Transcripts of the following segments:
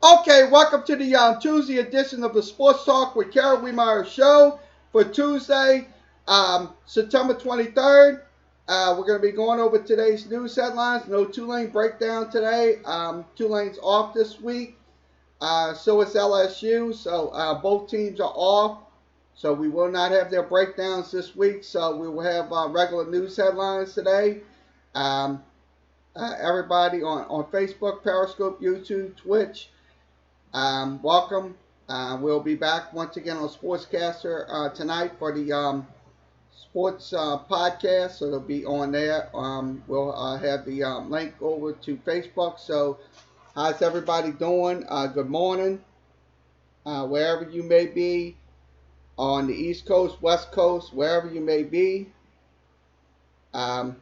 Okay, welcome to the Tuesday edition of the Sports Talk with Kerry Wehmeyer show for Tuesday, September 23rd. We're going to be going over today's news headlines. No Tulane breakdown today. Tulane's off this week. So is LSU. So both teams are off. So we will not have their breakdowns this week. So we will have regular news headlines today. Um, Everybody on Facebook, Periscope, YouTube, Twitch. Welcome. We'll be back once again on Sportscaster tonight for the sports podcast, so it'll be on there. We'll have the link over to Facebook. So, how's everybody doing? Good morning, wherever you may be, on the East Coast, West Coast, wherever you may be. Um,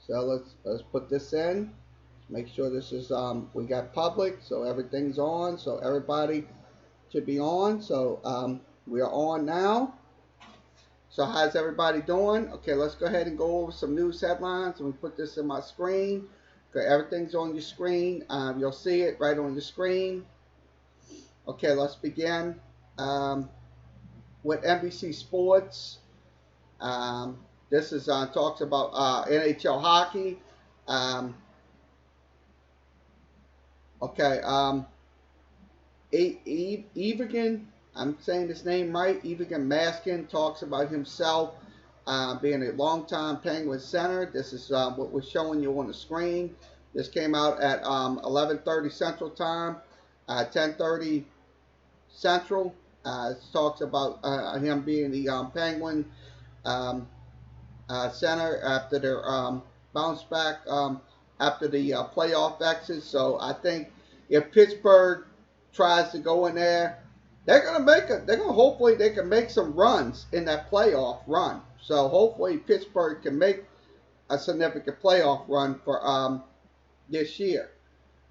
so let's put this in. Make sure this is we got public, so everything's on, so everybody should be on. So we are on now. So how's everybody doing? Okay, let's go ahead and go over some news headlines. Let me put this in my screen. Okay, everything's on your screen. You'll see it right on your screen. Okay, let's begin with NBC Sports. This is talks about NHL hockey. Okay, Evigan, I'm saying his name right, Evigan Maskin talks about himself being a longtime Penguin center. This is what we're showing you on the screen. This came out at 11:30 Central Time, 10:30 Central. It talks about him being the Penguin center after their bounce back after the playoff exit. So I think if Pittsburgh tries to go in there, they're gonna hopefully they can make some runs in that playoff run. So hopefully Pittsburgh can make a significant playoff run for this year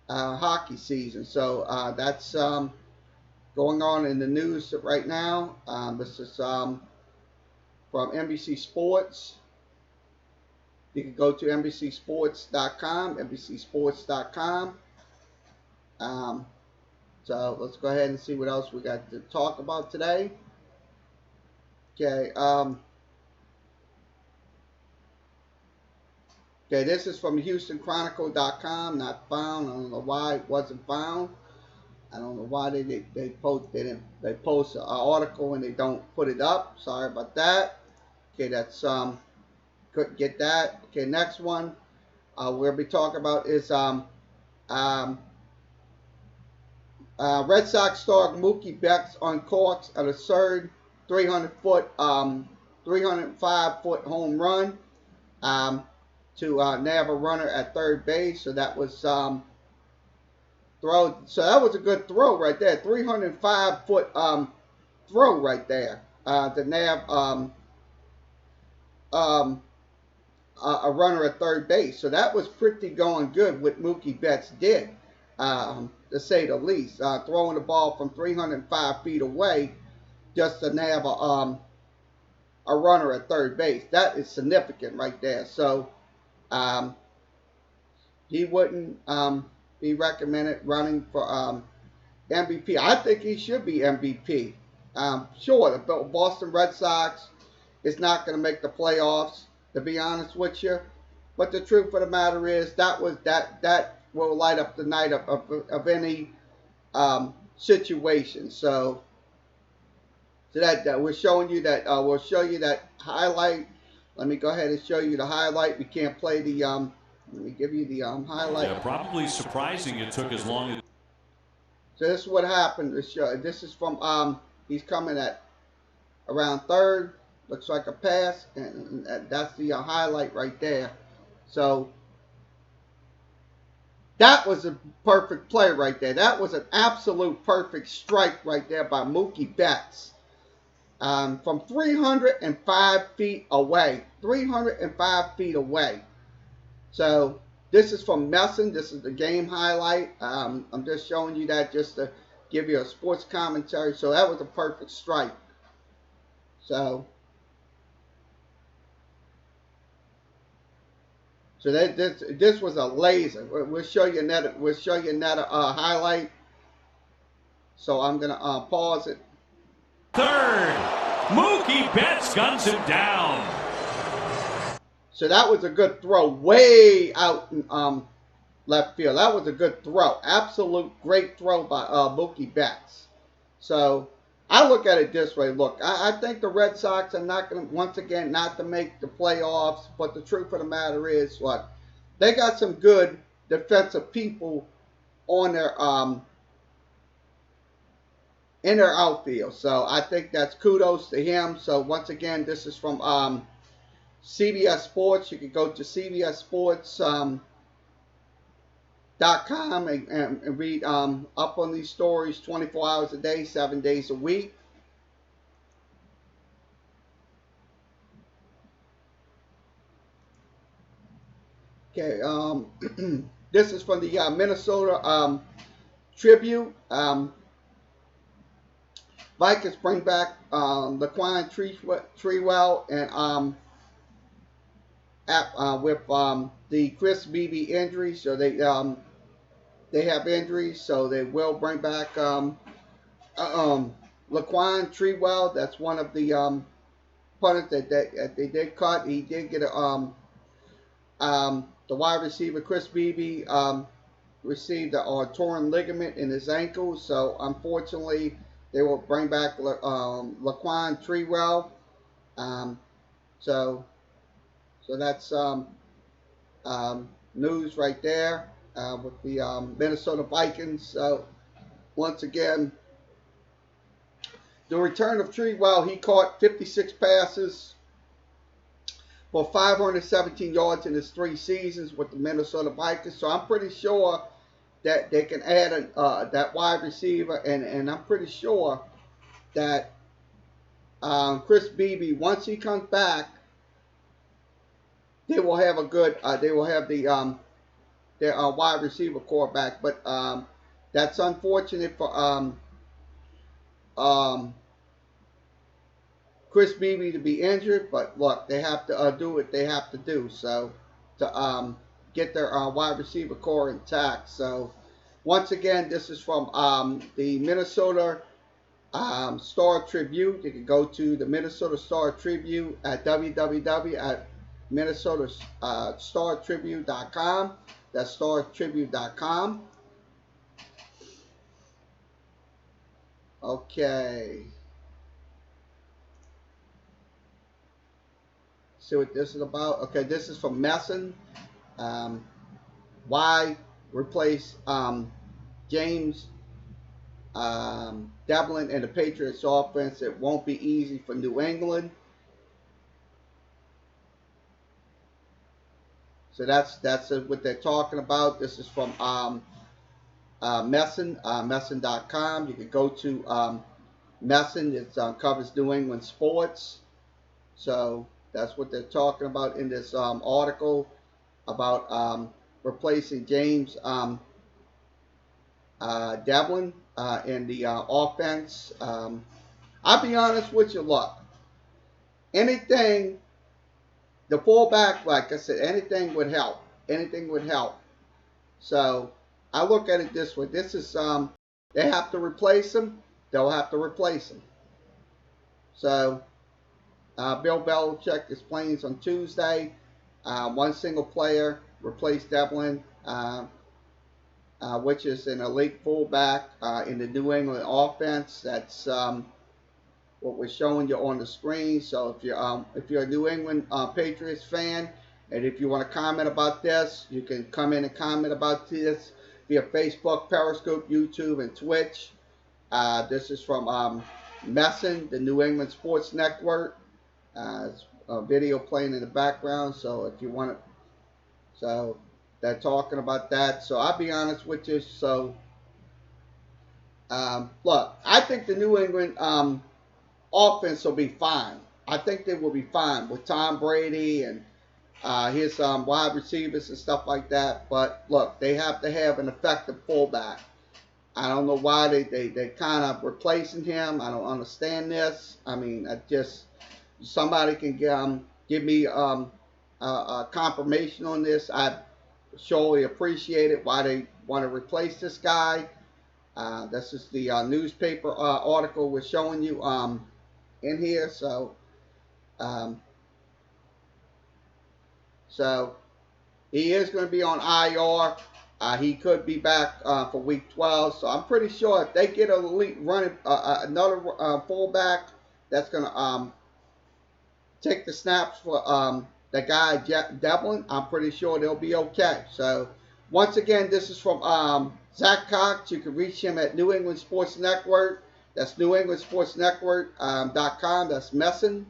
hockey season. So that's going on in the news right now. This is from NBC Sports. You can go to NBCSports.com, NBCSports.com. So let's go ahead and see what else we got to talk about today. Okay. Okay, this is from HoustonChronicle.com. Not found. I don't know why it wasn't found. I don't know why they post an article and they don't put it up. Sorry about that. Okay, that's couldn't get that. Okay, next one we'll be talking about is Red Sox star Mookie Betts uncorks an absurd 305-foot home run to nab a runner at third base. So that was throw. So that was a good throw right there. 305-foot throw right there to nab a runner at third base. So that was pretty going good what Mookie Betts did, to say the least. Throwing the ball from 305 feet away just to nab a runner at third base. That is significant right there. So he wouldn't be recommended running for MVP. I think he should be MVP. Sure, the Boston Red Sox is not going to make the playoffs, to be honest with you. But the truth of the matter is that will light up the night of any situation. So that we're showing you that we'll show you that highlight. Let me go ahead and show you the highlight. We can't play the let me give you the highlight. Yeah, probably surprising it took as long as. So this is what happened. This is from he's coming at around third. Looks like a pass, and that's the highlight right there. So that was a perfect play right there. That was an absolute perfect strike right there by Mookie Betts from 305 feet away. 305 feet away. So this is from Messon. This is the game highlight. I'm just showing you that just to give you a sports commentary. So that was a perfect strike. So So this was a laser. We'll show you another. We'll show you another highlight. So I'm gonna pause it. Third, Mookie Betts guns him down. So that was a good throw, way out in left field. That was a good throw. Absolute great throw by Mookie Betts. So I look at it this way. Look, I think the Red Sox are not going to, once again, not to make the playoffs. But the truth of the matter is, what, they got some good defensive people on their in their outfield. So I think that's kudos to him. So once again, this is from CBS Sports. You can go to CBS Sports. .com and read up on these stories 24 hours a day, 7 days a week. Okay, this is from the Minnesota Tribune. Vikings bring back Laquan Treewell and with the Chris Beebe injury, so they have injuries, so they will bring back Laquan Treewell. That's one of the punters that they did cut. He did get the wide receiver Chris Beebe received a torn ligament in his ankle, so unfortunately they will bring back Laquan Treewell. So that's news right there with the Minnesota Vikings. So once again, the return of Treewell, he caught 56 passes for 517 yards in his 3 seasons with the Minnesota Vikings. So I'm pretty sure that they can add that wide receiver, and I'm pretty sure that Chris Beebe, once he comes back, they will have a good. They will have the their wide receiver quarterback, but that's unfortunate for Chris Beebe to be injured. But look, they have to do what they have to do. So to get their wide receiver core intact. So once again, this is from the Minnesota Star Tribune. You can go to the Minnesota Star Tribune at www.minnesotastartribune.com. That's startribune.com. Okay. See what this is about? Okay, this is from Messon. Why replace James Devlin and the Patriots offense? It won't be easy for New England. So that's what they're talking about. This is from Messon, Messon.com. You can go to Messon. It covers New England sports. So that's what they're talking about in this article about replacing James Devlin in the offense. I'll be honest with you. Look, anything, the fullback, like I said, anything would help. Anything would help. So I look at it this way. This is they have to replace him. They'll have to replace him. So Bill Belichick explains on Tuesday, one single player replaced Devlin, which is an elite fullback in the New England offense. That's what we're showing you on the screen. So if you're a New England Patriots fan, and if you want to comment about this, you can come in and comment about this via Facebook, Periscope, YouTube, and Twitch. This is from Messon, the New England Sports Network. It's a video playing in the background, so if you want it, so they're talking about that. So I'll be honest with you. So look, I think the New England offense will be fine. I think they will be fine with Tom Brady and his wide receivers and stuff like that. But look, they have to have an effective fullback. I don't know why they kind of replacing him. I don't understand this. I mean, somebody can give me confirmation on this. I surely appreciate it. Why they want to replace this guy. This is the newspaper article we're showing you in here. Um, so he is going to be on IR. He could be back for week 12. So I'm pretty sure if they get a elite running another fullback that's going to take the snaps for the guy Devlin, I'm pretty sure they'll be okay. So once again, this is from Zach Cox. You can reach him at New England Sports Network. That's NewEnglandSportsNetwork.com. That's Messin.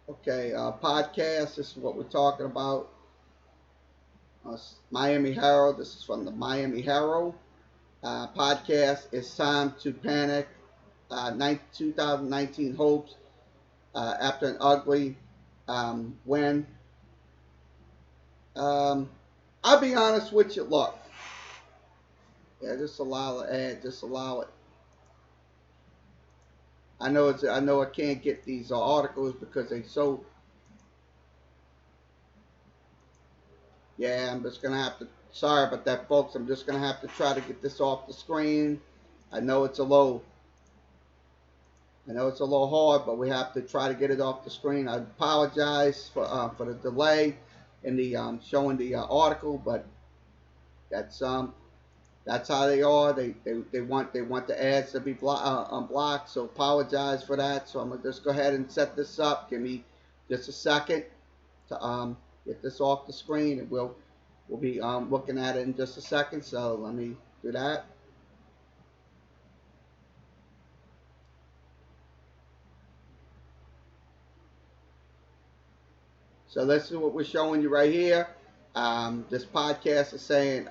Okay, podcast. This is what we're talking about. Miami Herald. This is from the Miami Herald. Podcast. It's time to panic. 2019 hopes after an ugly win. I'll be honest with you. Look, yeah, just allow the ad. Just allow it. I know I can't get these articles because they so. Yeah, I'm just gonna have to. Sorry about that, folks. I'm just gonna have to try to get this off the screen. I know it's a little hard, but we have to try to get it off the screen. I apologize for the delay in the showing the article, but that's how they are. They want the ads to be unblocked. So apologize for that. So I'm gonna just go ahead and set this up. Give me just a second to get this off the screen, and we'll be looking at it in just a second. So let me do that. So this is what we're showing you right here. This podcast is saying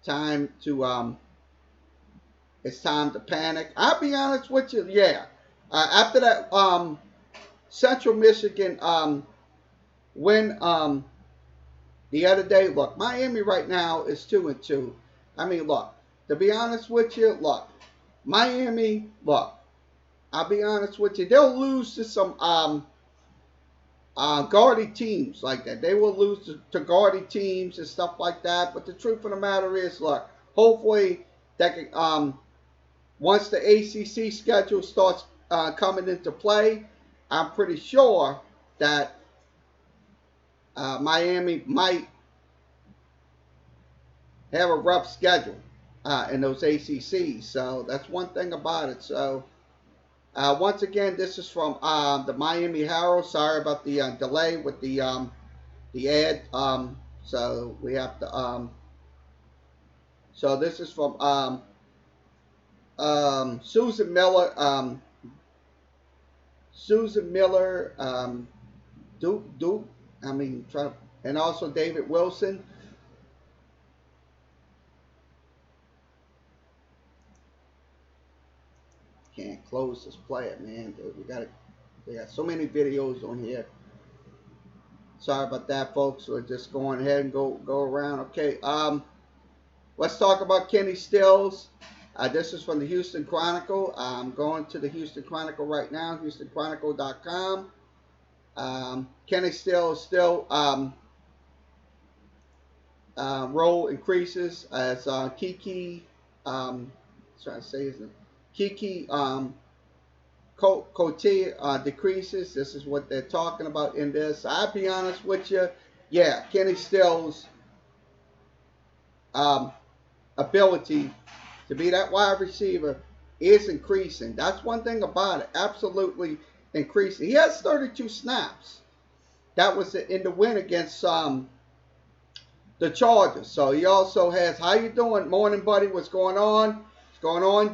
time to it's time to panic. I'll be honest with you, yeah. After that Central Michigan win the other day, look, Miami right now is 2-2. I mean, look, to be honest with you, look, Miami, look, I'll be honest with you, they'll lose to some gaudy teams like that. They will lose to gaudy teams and stuff like that. But the truth of the matter is, look, hopefully that can, once the ACC schedule starts coming into play, I'm pretty sure that Miami might have a rough schedule in those ACCs. So that's one thing about it. So once again, this is from the Miami Herald. Sorry about the delay with the ad. So we have to. So this is from Susan Miller. Susan Miller. Duke. I mean, and also David Wilson. Can't close this player, man. We got so many videos on here. Sorry about that, folks. We're just going ahead and go around. Okay. Let's talk about Kenny Stills. This is from the Houston Chronicle. I'm going to the Houston Chronicle right now. HoustonChronicle.com. Kenny Stills still role increases as Kiki. Trying to say his name. Kiki Cote decreases. This is what they're talking about in this. I'll be honest with you. Yeah, Kenny Stills' ability to be that wide receiver is increasing. That's one thing about it. Absolutely increasing. He has 32 snaps. That was in the win against the Chargers. So he also has, how you doing? Morning, buddy. What's going on? What's going on,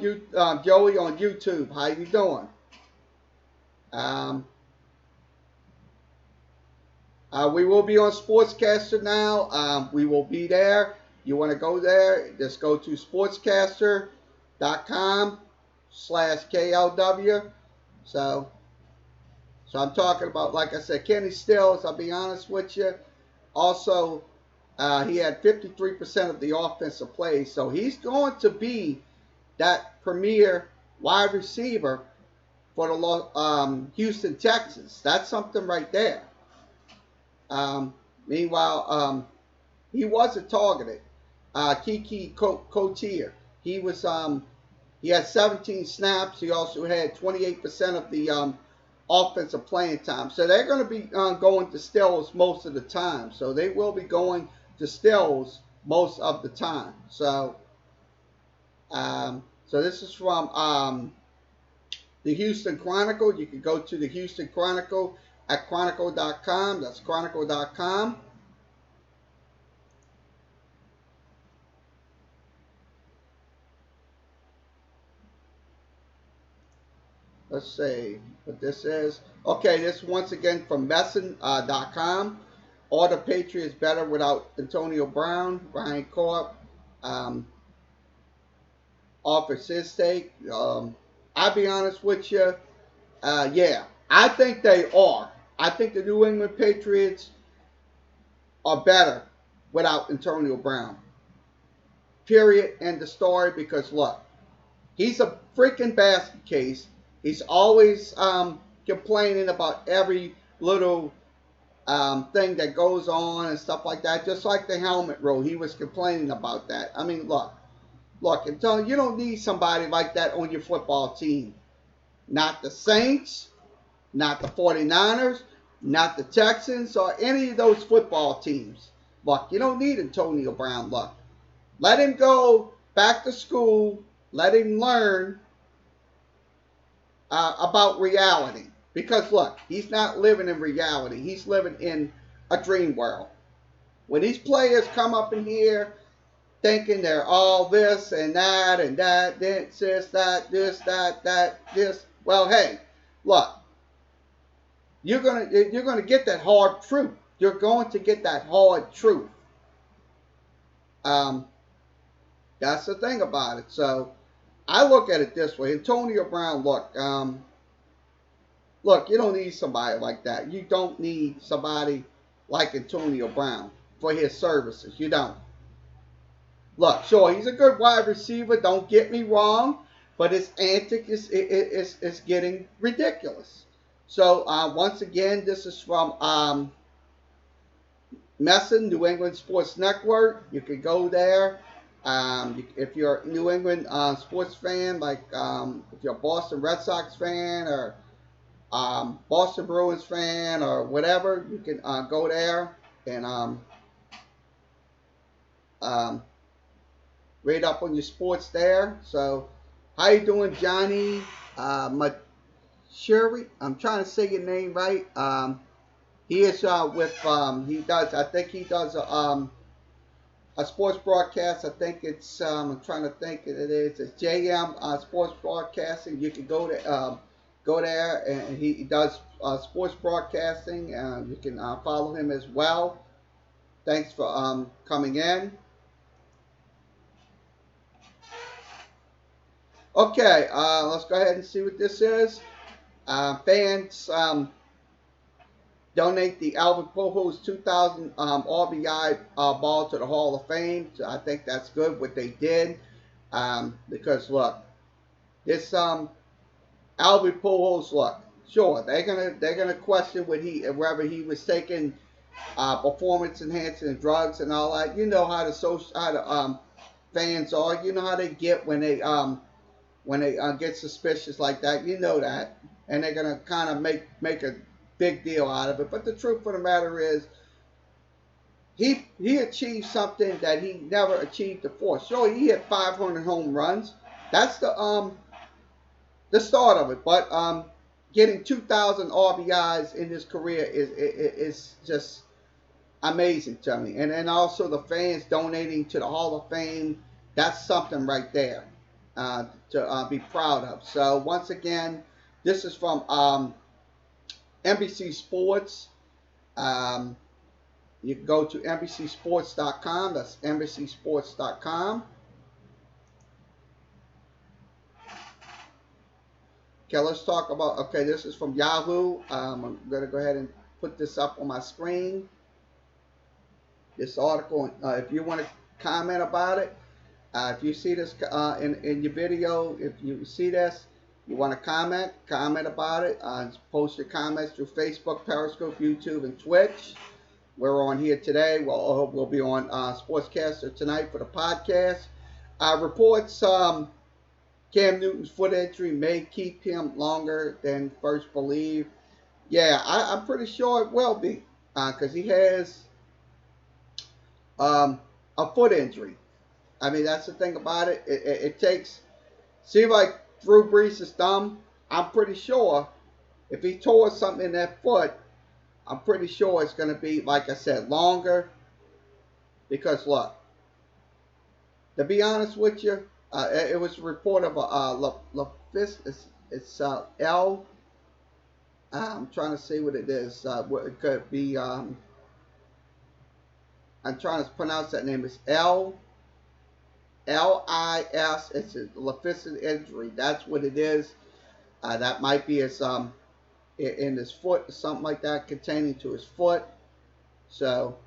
Joey on YouTube? How you doing? We will be on Sportscaster now. We will be there. You want to go there, just go to sportscaster.com/KLW. So I'm talking about, like I said, Kenny Stills, I'll be honest with you. Also, he had 53% of the offensive plays. So he's going to be that premier wide receiver for the Houston Texans. That's something right there. Meanwhile, he wasn't targeted. Kiki Cotier, he had 17 snaps. He also had 28% of the offensive playing time. So they're going to be going to Stills most of the time. So they will be going to Stills most of the time. So this is from the Houston Chronicle. You can go to the Houston Chronicle at chronicle.com. That's chronicle.com. Let's see what this is. Okay, this once again from Messin.com. Are the Patriots better without Antonio Brown? Brian Corp offers his take. I'll be honest with you. Yeah, I think they are. I think the New England Patriots are better without Antonio Brown. Period. End of story. Because look, he's a freaking basket case. He's always complaining about every little thing that goes on and stuff like that. Just like the helmet rule, he was complaining about that. I mean, look, Antonio, you don't need somebody like that on your football team. Not the Saints, not the 49ers, not the Texans, or any of those football teams. Look, you don't need Antonio Brown. Look, let him go back to school. Let him learn about reality. Because look, he's not living in reality. He's living in a dream world. When these players come up in here thinking they're all this and that, this, this. Well, hey, look, you're gonna get that hard truth. You're going to get that hard truth. That's the thing about it. So I look at it this way. Antonio Brown, look, you don't need somebody like that. You don't need somebody like Antonio Brown for his services. You don't. Look, sure, he's a good wide receiver. Don't get me wrong, but his antic is getting ridiculous. So once again, this is from Messin, New England Sports Network. You can go there. If you're a New England sports fan, like if you're a Boston Red Sox fan or Boston Bruins fan or whatever, you can go there and read up on your sports there. So, how you doing, Johnny Machuri? I'm trying to say your name right. He is with I think he does a sports broadcast. I think it's I'm trying to think it's JM Sports Broadcasting. You can go there and he does sports broadcasting. You can follow him as well. Thanks for coming in. Okay, let's go ahead and see what this is. Fans donate the Alvin Pujols 2000 RBI ball to the Hall of Fame. So I think that's good what they did because look, this Alvin Pujols, look, sure they're gonna question whether he was taking performance enhancing drugs and all that. You know how the fans are. You know how they get when they get suspicious like that. You know that, and they're gonna kind of make a big deal out of it. But the truth of the matter is, he achieved something that he never achieved before. Sure, he hit 500 home runs. That's the start of it. But getting 2,000 RBIs in his career is just amazing to me. And also the fans donating to the Hall of Fame. That's something right there to be proud of. So once again, this is from NBC Sports. You can go to NBCSports.com. That's NBCSports.com. Okay, let's talk about, okay, this is from Yahoo. I'm going to go ahead and put this up on my screen. This article, if you want to comment about it, if you see this in your video, if you see this, You want to comment about it. Post your comments through Facebook, Periscope, YouTube, and Twitch. We're on here today. We'll be on Sportscaster tonight for the podcast. Reports Cam Newton's foot injury may keep him longer than first believed. Yeah, I'm pretty sure it will be because he has a foot injury. I mean, that's the thing about it. It takes, see, like Drew Brees' thumb, I'm pretty sure if he tore something in that foot, I'm pretty sure it's going to be, like I said, longer. Because, look, to be honest with you, it was a report of it's L. I'm trying to see what it is. It could be, I'm trying to pronounce that name. It's LIS. It's a Lephiscid injury. That's what it is. That might be his in his foot, something like that, containing to his foot. So,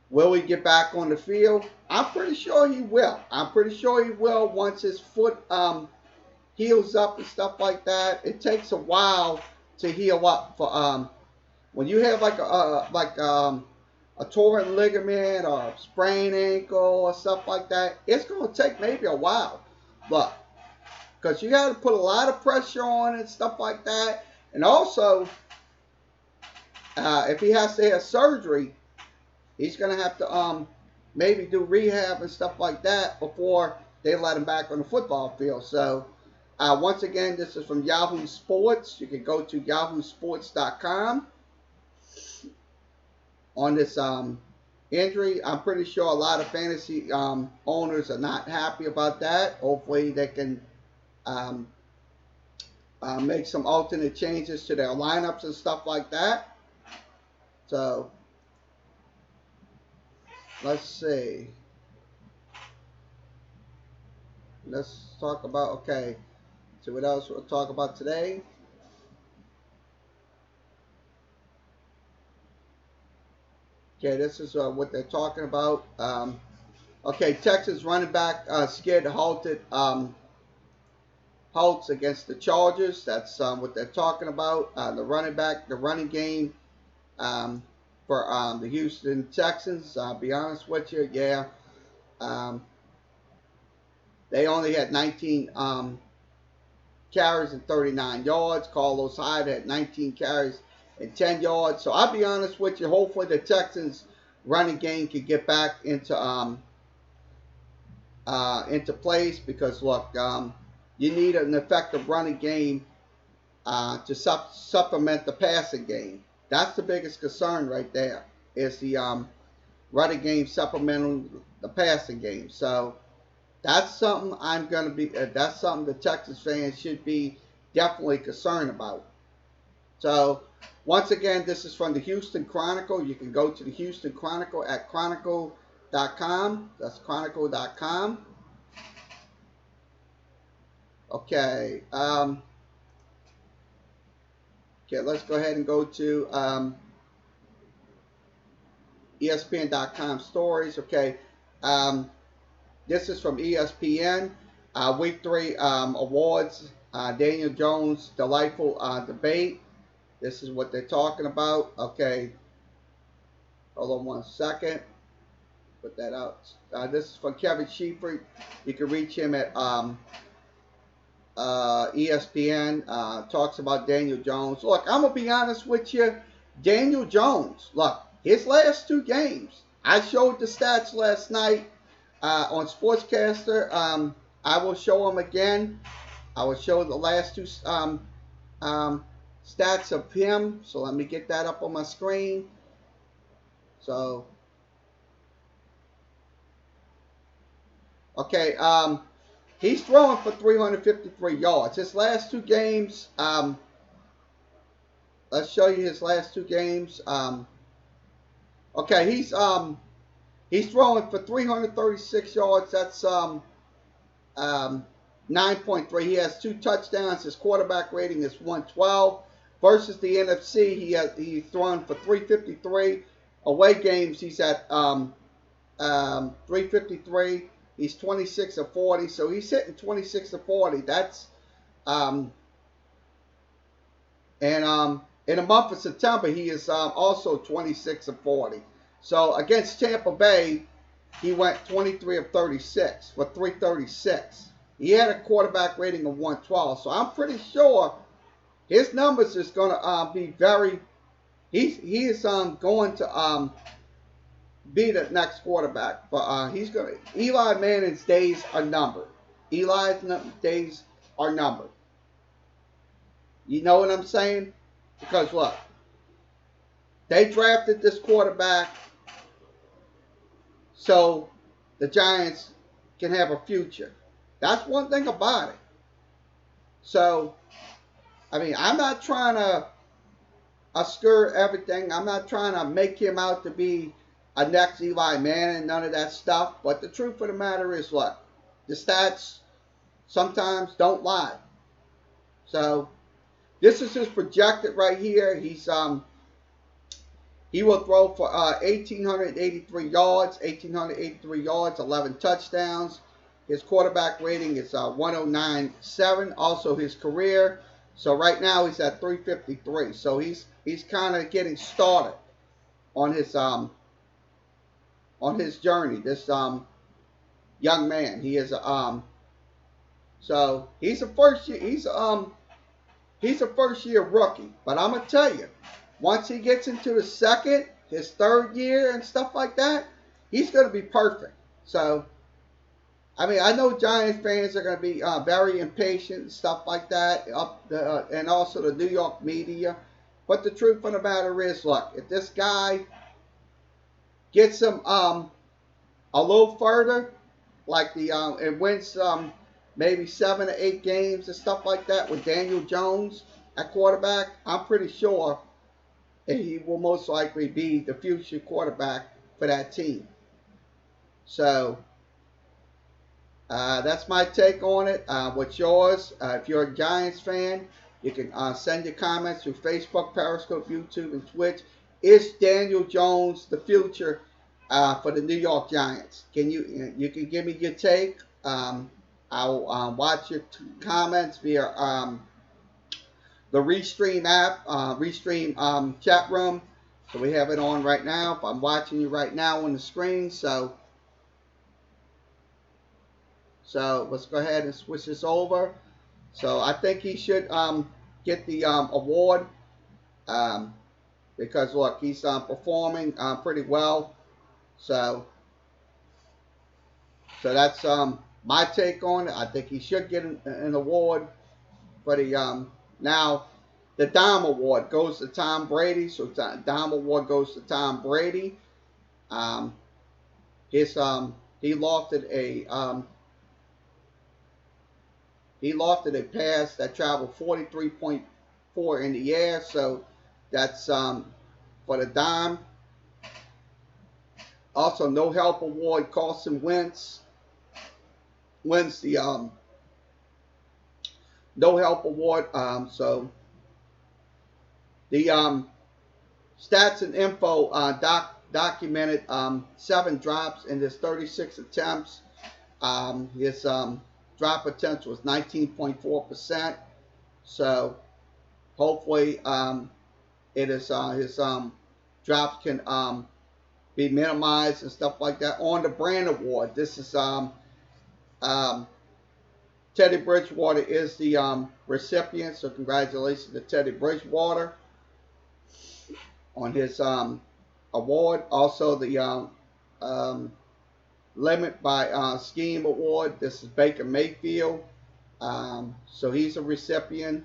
will he get back on the field? I'm pretty sure he will. I'm pretty sure he will once his foot heals up and stuff like that. It takes a while to heal up for when you have like a torn ligament or a sprained ankle or stuff like that. It's going to take maybe a while, but because you got to put a lot of pressure on it and stuff like that, and also if he has to have surgery, he's going to have to maybe do rehab and stuff like that before they let him back on the football field. So once again, this is from Yahoo Sports. You can go to yahoosports.com on this injury. I'm pretty sure a lot of fantasy owners are not happy about that. Hopefully they can make some alternate changes to their lineups and stuff like that. So let's see. Let's talk about, okay, see what else we'll talk about today. Okay, this is what they're talking about. Okay, Texas running back skid halted halts against the Chargers. That's what they're talking about. The running game for the Houston Texans. I'll be honest with you, yeah. They only had 19 carries and 39 yards. Carlos Hyde had 19 carries and 10 yards. So I'll be honest with you. Hopefully the Texans running game can get back into place because look, you need an effective running game to supplement the passing game. That's the biggest concern right there. Is the running game supplementing the passing game. So that's something that's something the Texas fans should be definitely concerned about. So once again, this is from the Houston Chronicle. You can go to the Houston Chronicle at chronicle.com. That's chronicle.com. Okay. Okay, let's go ahead and go to ESPN.com stories. Okay. This is from ESPN. Week 3 awards. Daniel Jones' delightful debate. This is what they're talking about. Okay. Hold on one second. Put that out. This is from Kevin Sheifert. You can reach him at ESPN. Talks about Daniel Jones. Look, I'm going to be honest with you. Daniel Jones, look, his last 2 games. I showed the stats last night on Sportscaster. I will show them again. I will show the last 2 stats of him. So let me get that up on my screen. So, okay, he's throwing for 353 yards. His last 2 games, let's show you his last 2 games. Okay, he's throwing for 336 yards. That's 9.3. He has 2 touchdowns. His quarterback rating is 112. Versus the NFC, he's thrown for 353. Away games, he's at 353. He's 26-40, so he's hitting 26-40. That's um, and in the month of September, he is also 26-40. So against Tampa Bay, he went 23 of 36 for 336. He had a quarterback rating of 112. So I'm pretty sure his numbers is going to be very. He is going to be the next quarterback, but he's going to. Eli Manning's days are numbered. Eli's days are numbered. You know what I'm saying? Because look, they drafted this quarterback so the Giants can have a future. That's one thing about it. So, I mean, I'm not trying to obscure everything. I'm not trying to make him out to be a next Eli Manning, none of that stuff. But the truth of the matter is, look, the stats sometimes don't lie. So, this is his projected right here. He will throw for 1,883 yards, 11 touchdowns. His quarterback rating is 109.7. Also his career. So right now he's at 353. So he's kind of getting started on his journey. This young man. He is so he's a first year rookie. But I'm gonna tell you, once he gets into his third year and stuff like that, he's gonna be perfect. So I mean, I know Giants fans are going to be very impatient and stuff like that, and also the New York media. But the truth of the matter is, look, if this guy gets him a little further, like and wins maybe 7 or 8 games and stuff like that with Daniel Jones at quarterback, I'm pretty sure that he will most likely be the future quarterback for that team. So that's my take on it. What's yours? If you're a Giants fan, you can send your comments through Facebook, Periscope, YouTube, and Twitch. Is Daniel Jones the future for the New York Giants? You can give me your take? I'll watch your comments via the Restream app, Restream chat room. So we have it on right now. I'm watching you right now on the screen. So let's go ahead and switch this over. So I think he should get the award because look, he's performing pretty well. So that's my take on it. I think he should get an award for the now the Dime Award goes to Tom Brady. So Dime Award goes to Tom Brady. His he lofted a pass that traveled 43.4 in the air. So that's for the dime. Also, no help award. Carson Wentz wins the no help award. So the stats and info documented 7 drops in his 36 attempts. His drop potential was 19.4%. So hopefully it is his drops can be minimized and stuff like that. On the Brand Award, this is Teddy Bridgewater is the recipient. So congratulations to Teddy Bridgewater on his award. Also the Limit by Scheme Award. This is Baker Mayfield. So he's a recipient.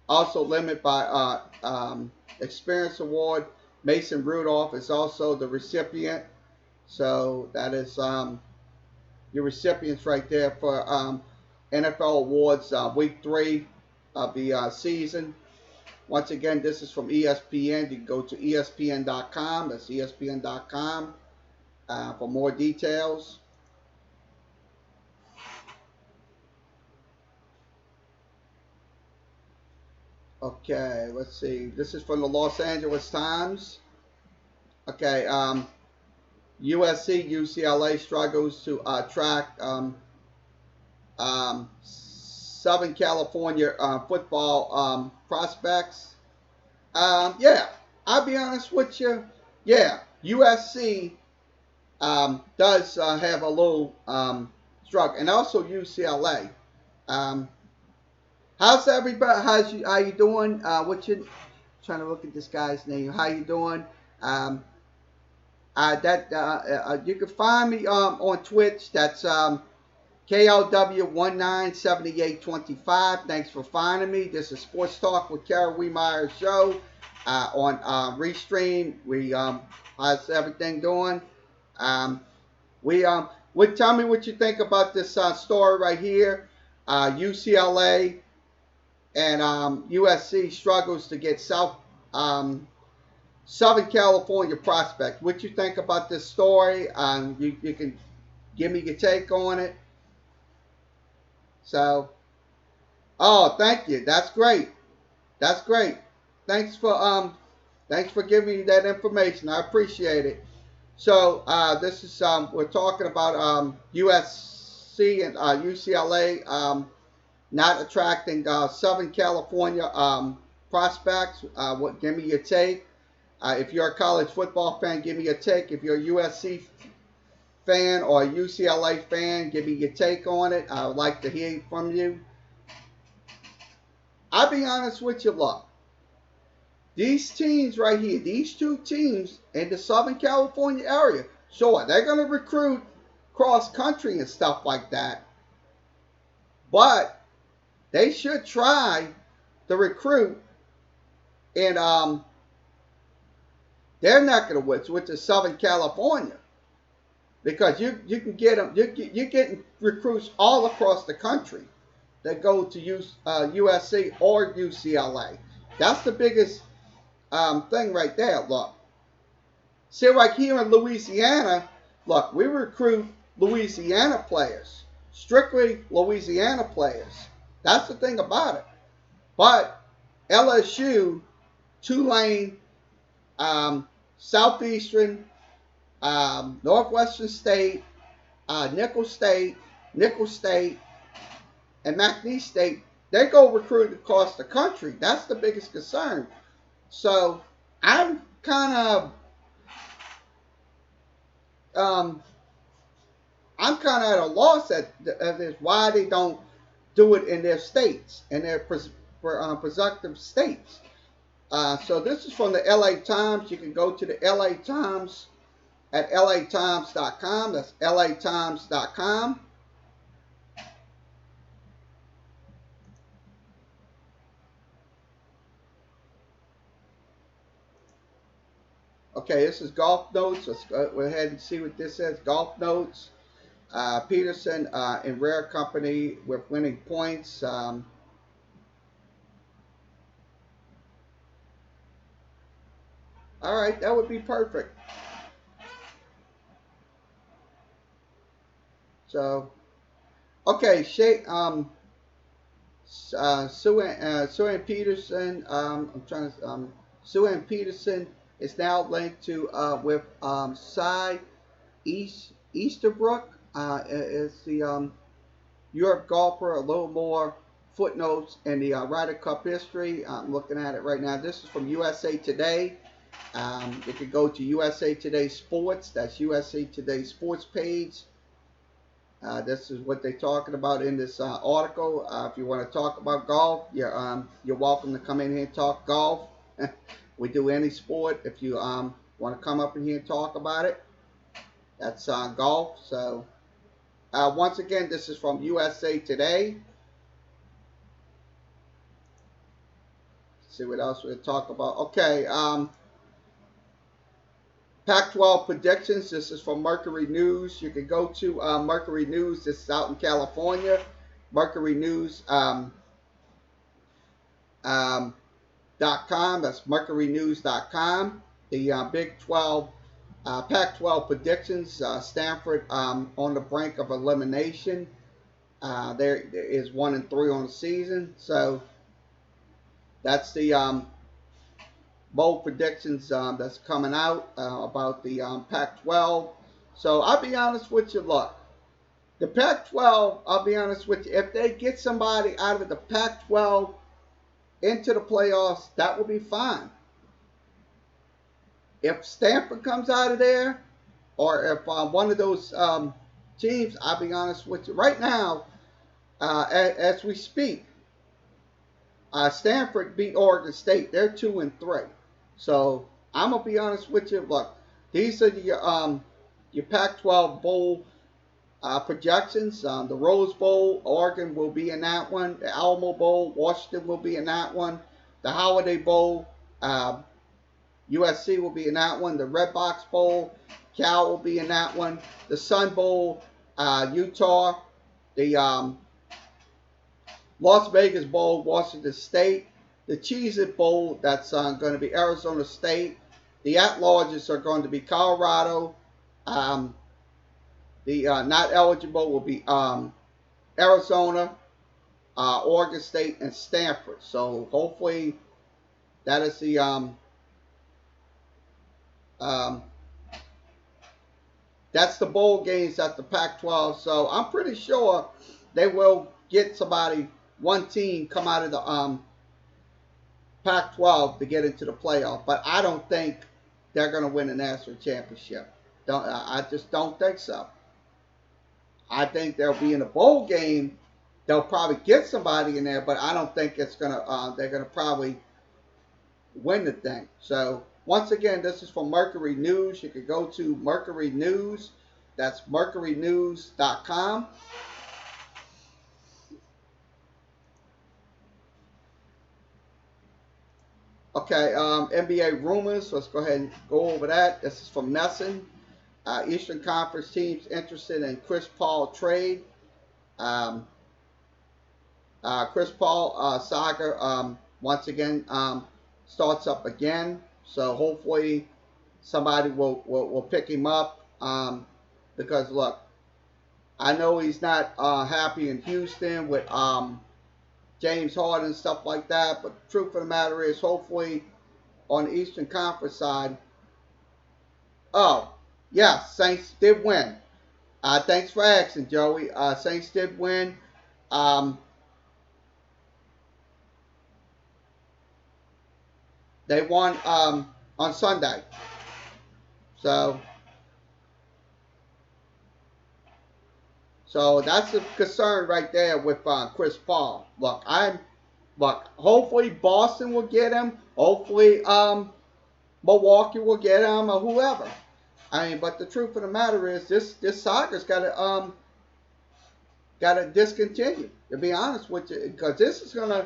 Also Limit by Experience Award. Mason Rudolph is also the recipient. So that is your recipients right there for NFL Awards Week 3 of the season. Once again, this is from ESPN. You can go to ESPN.com. That's ESPN.com for more details. Okay, let's see. This is from the Los Angeles Times. Okay, USC, UCLA struggles to attract Southern California football prospects. Yeah, I'll be honest with you. Yeah, USC does have a little struggle, and also UCLA. Um, how's everybody? How you doing? What you trying to look at this guy's name? How you doing? Um, you can find me on Twitch. That's KLW197825. Thanks for finding me. This is Sports Talk with Kerry Wehmeyer show on Restream. How's everything doing? Um, tell me what you think about this story right here. UCLA and USC struggles to get Southern California prospect. What you think about this story? You can give me your take on it. So, oh, thank you. That's great. That's great. Thanks for giving me that information. I appreciate it. So, this is we're talking about USC and UCLA not attracting Southern California prospects. Give me your take. If you're a college football fan, give me your take. If you're a USC fan or a UCLA fan, give me your take on it. I would like to hear from you. I'll be honest with you, look. These teams right here, these two teams in the Southern California area, sure, they're going to recruit cross country and stuff like that. But they should try to recruit in their neck of the woods, which is Southern California. Because you can get them, you're getting recruits all across the country that go to USC or UCLA. That's the biggest thing right there. Look, see, like here in Louisiana, look, we recruit Louisiana players, strictly Louisiana players. That's the thing about it. But LSU, Tulane, Southeastern, Northwestern State, Nickel State, and McNeese State, they go recruit across the country. That's the biggest concern. So I'm kind of at a loss at why they don't do it in their states, in their prospective states. So this is from the LA Times. You can go to the LA Times at latimes.com. That's latimes.com. Okay, this is Golf Notes. Let's go ahead and see what this says. Golf Notes. Peterson in rare company with winning points. All right, that would be perfect. So, okay, Sue Ann Peterson. Sue Ann Peterson is now linked to with Cy Easterbrook. Is the Europe golfer. A little more footnotes in the Ryder Cup history. I'm looking at it right now. This is from USA Today. You could go to USA Today Sports. That's USA Today Sports page. This is what they're talking about in this article. If you want to talk about golf, you're welcome to come in here and talk golf. We do any sport. If you want to come up in here and talk about it, that's golf. So once again, this is from USA Today. Let's see what else we'll talk about. Okay. Pac-12 predictions. This is from Mercury News. You can go to Mercury News. This is out in California. Mercury News .com. That's mercurynews.com. The Big 12, Pac-12 predictions. Stanford on the brink of elimination. There is 1-3 on the season. So that's the bold predictions that's coming out about the Pac-12. So I'll be honest with you. Look, the Pac-12. I'll be honest with you. If they get somebody out of the Pac-12 into the playoffs, that will be fine. If Stanford comes out of there, or if one of those teams, I'll be honest with you. Right now, as we speak, Stanford beat Oregon State. They're 2-3. So I'm gonna be honest with you. Look, these are your Pac-12 bowl projections. The Rose Bowl, Oregon will be in that one. The Alamo Bowl, Washington will be in that one. The Holiday Bowl, USC will be in that one. The Red Box Bowl, Cal will be in that one. The Sun Bowl, Utah. The Las Vegas Bowl, Washington State. The Cheez-It Bowl, that's going to be Arizona State. The at-larges are going to be Colorado. The not eligible will be Arizona, Oregon State, and Stanford. So hopefully that is the that's the bowl games at the Pac-12. So I'm pretty sure they will get somebody, one team, come out of the Pac-12 to get into the playoff. But I don't think they're going to win a national championship. I just don't think so. I think they'll be in a bowl game. They'll probably get somebody in there, but I don't think it's gonna. They're gonna probably win the thing. So once again, this is from Mercury News. You can go to Mercury News. That's mercurynews.com. Okay, NBA rumors. Let's go ahead and go over that. This is from Messin. Eastern Conference teams interested in Chris Paul trade. Chris Paul saga once again starts up again. So hopefully somebody will pick him up. Because look, I know he's not happy in Houston with James Harden and stuff like that. But the truth of the matter is, hopefully on the Eastern Conference side. Oh, yes, Saints did win. Thanks for asking, Joey. Saints did win. They won on Sunday. So that's a concern right there with Chris Paul. Look, hopefully Boston will get him. Hopefully Milwaukee will get him, or whoever. I mean, but the truth of the matter is, this saga's got to discontinue. To be honest with you, because this is gonna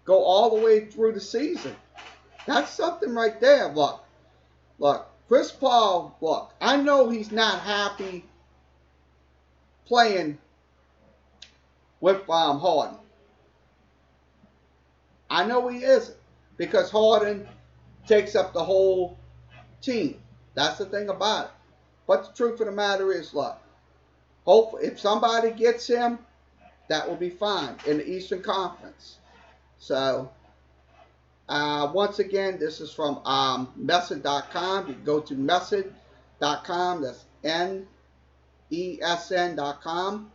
go all the way through the season. That's something right there. Look, Chris Paul. Look, I know he's not happy playing with Harden. I know he isn't, because Harden takes up the whole team. That's the thing about it. But the truth of the matter is, look, hopefully if somebody gets him, that will be fine in the Eastern Conference. So once again, this is from Messin.com. You can go to Messin.com. That's NESN.com.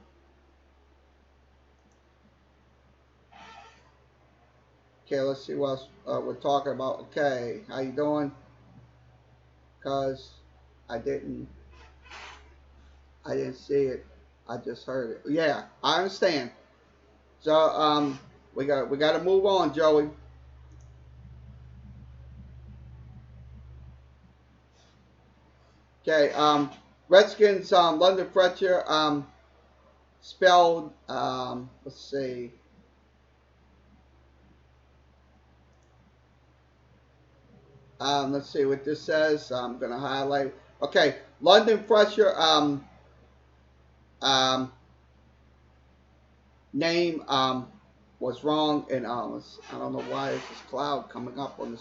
Okay, let's see what else we're talking about. Okay, how you doing? Because I didn't see it. I just heard it. Yeah, I understand. So we got to move on, Joey. Okay, Redskins London Fletcher spelled let's see. Let's see what this says. I'm going to highlight. Okay, London Fletcher name was wrong, and I don't know why it's this cloud coming up on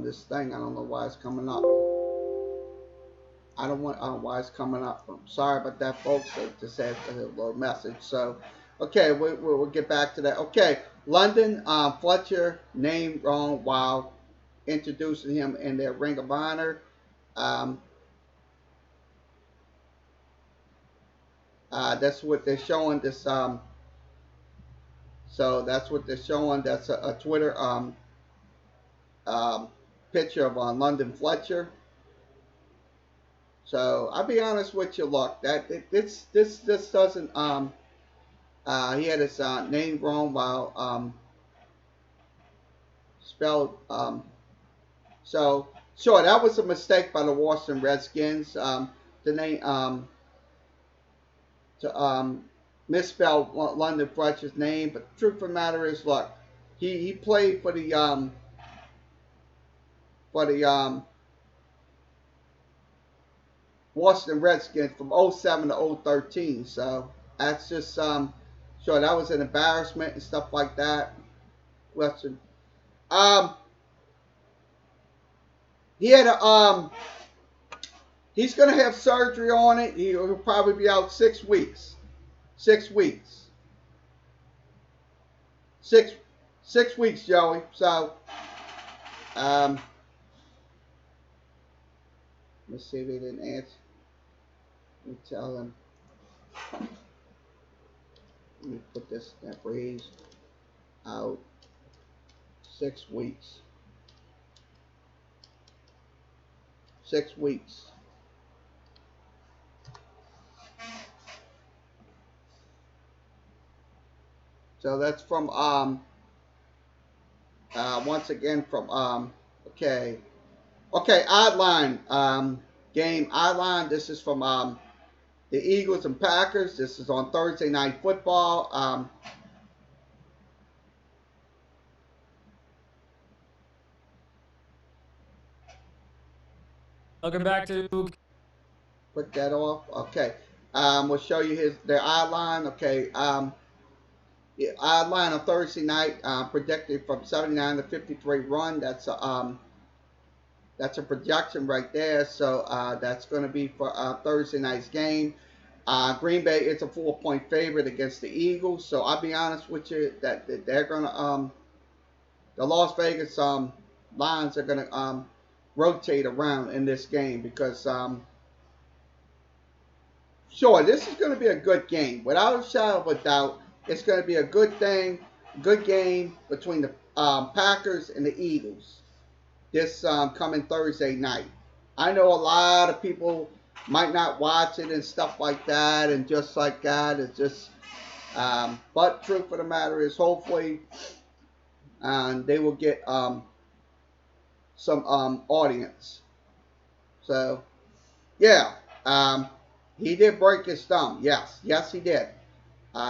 this thing. I don't know why it's coming up. I don't know why it's coming up. I'm sorry about that, folks. I just had a little message. So, okay, we'll get back to that. Okay, London Fletcher name wrong while introducing him in their Ring of Honor. That's what they're showing. So that's what they're showing. That's a Twitter um, picture of London Fletcher. So I'll be honest with you. Look, this doesn't he had his name wrong while spelled so sure that was a mistake by the Washington Redskins. The name to misspell London Fletcher's name, but the truth of the matter is, look, he played for the for the Washington Redskins from '07 to '13. So that's just sure that was an embarrassment and stuff like that. Listen, um, he had a he's gonna have surgery on it. He'll probably be out 6 weeks. 6 weeks. Six 6 weeks, Joey. So um, let's see if he didn't answer. Let me tell him. Let me put this that phrase out 6 weeks. 6 weeks. So that's from once again from okay oddline game oddline. This is from the Eagles and Packers. This is on Thursday Night Football. Welcome back to. Put that off. Okay. We'll show you their oddline. Okay. Yeah, oddline on Thursday night predicted from 79 to 53 run. That's a projection right there. So that's going to be for Thursday night's game. Green Bay is a 4-point favorite against the Eagles. So I'll be honest with you that they're going to the Las Vegas lines are going to rotate around in this game because sure, this is going to be a good game. Without a shadow of a doubt, it's going to be a good game between the Packers and the Eagles this coming Thursday night. I know a lot of people might not watch it and stuff like that, and just like that, it's just. But truth of the matter is, hopefully, they will get some audience. So, yeah, he did break his thumb. Yes, he did.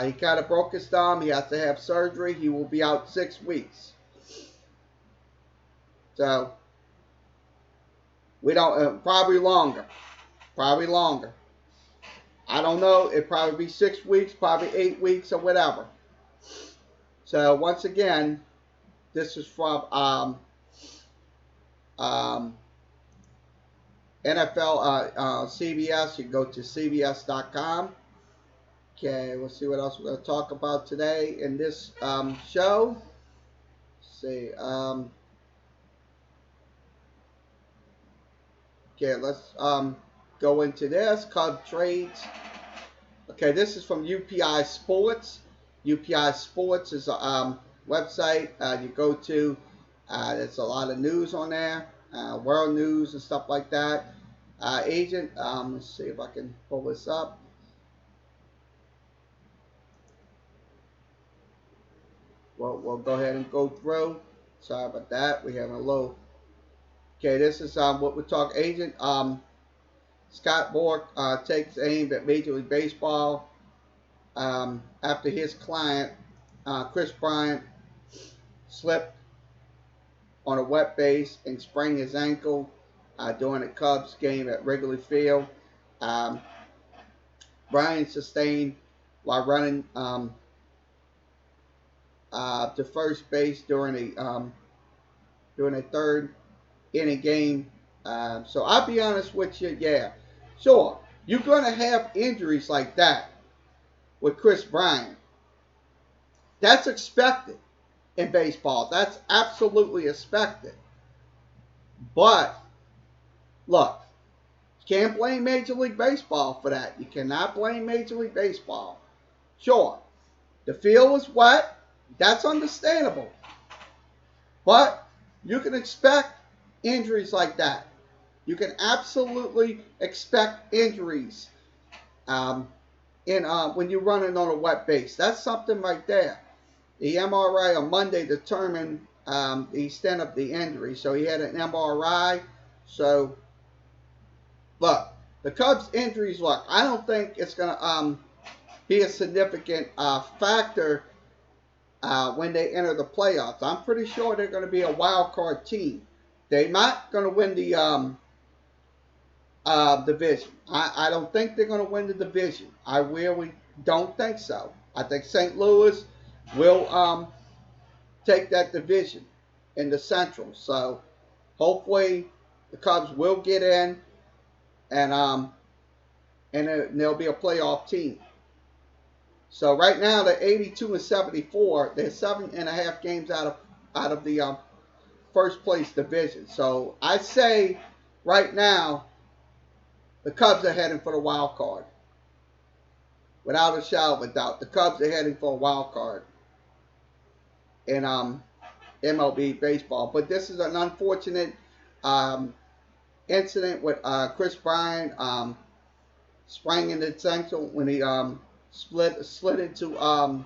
He kind of broke his thumb. He has to have surgery. He will be out 6 weeks. So, we don't, probably longer. Probably longer. I don't know. It'd probably be 6 weeks, probably 8 weeks or whatever. So, once again, this is from NFL CBS. You go to cbs.com. Okay, we'll see what else we're going to talk about today in this show. Let's see. Okay, let's go into this. Cub trades. Okay, this is from UPI Sports. UPI Sports is a website you go to. There's a lot of news on there, world news and stuff like that. Agent, let's see if I can pull this up. We'll go ahead and go through. Sorry about that. We have a low. Okay, this is what we're talking. Agent Scott Bork takes aim at Major League Baseball after his client Chris Bryant slipped on a wet base and sprained his ankle during a Cubs game at Wrigley Field. Bryant sustained while running to first base during a third inning game. So I'll be honest with you, yeah, sure, you're gonna have injuries like that with Chris Bryant. That's expected in baseball. That's absolutely expected. But look, Can't blame Major League Baseball for that. You cannot blame Major League Baseball. Sure, the field was wet. That's understandable. But you can expect injuries like that. You can absolutely expect injuries when you're running on a wet base. That's something right there. The MRI on Monday determined the extent of the injury. So he had an MRI. So, look, the Cubs' injuries, look, I don't think it's going to be a significant factor when they enter the playoffs. I'm pretty sure they're going to be a wild card team. They're not going to win the division. I don't think they're going to win the division. I really don't think so. I think St. Louis will take that division in the Central. So hopefully the Cubs will get in, and they'll be a playoff team. So right now they're 82-74. They're 7.5 games out of the first place division. So I say right now the Cubs are heading for the wild card. Without a shadow of a doubt, the Cubs are heading for a wild card in MLB baseball. But this is an unfortunate incident with Chris Bryant sprang into the central when he slid into a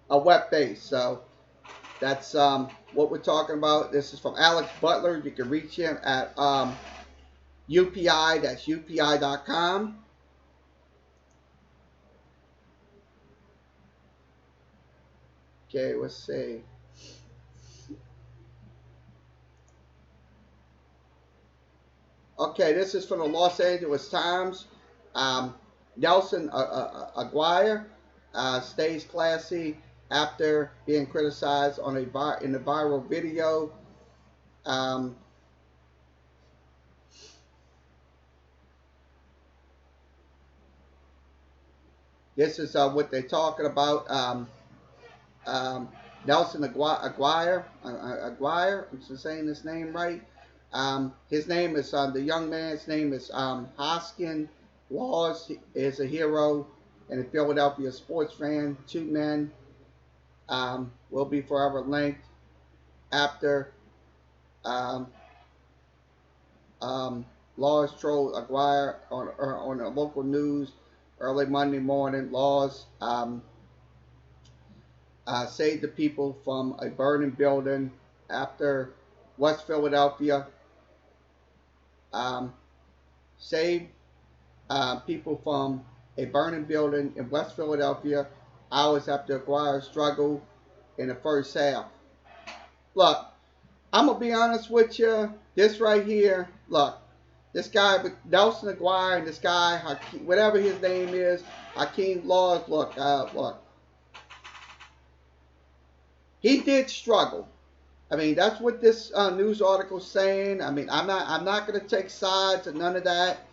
wet base. So that's what we're talking about. This is from Alex Butler. You can reach him at UPI. That's UPI.com. Okay, let's see. Okay, this is from the Los Angeles Times. Nelson Aguirre stays classy after being criticized in the viral video. This is what they're talking about. Nelson Aguirre, I'm saying his name right. His name is, the young man's name is Hoskin Laws. He is a hero and a Philadelphia sports fan. Two men will be forever linked after Laws trolled Aguirre on the local news early Monday morning. Laws saved the people from a burning building after West Philadelphia. Saved people from a burning building in West Philadelphia hours after Aguirre struggled in the first half. Look, I'm going to be honest with you. This right here, look, this guy, Nelson Aguirre, and this guy, whatever his name is, Hakeem Laws, look, he did struggle. I mean, that's what this news article is saying. I mean, I'm not going to take sides and none of that.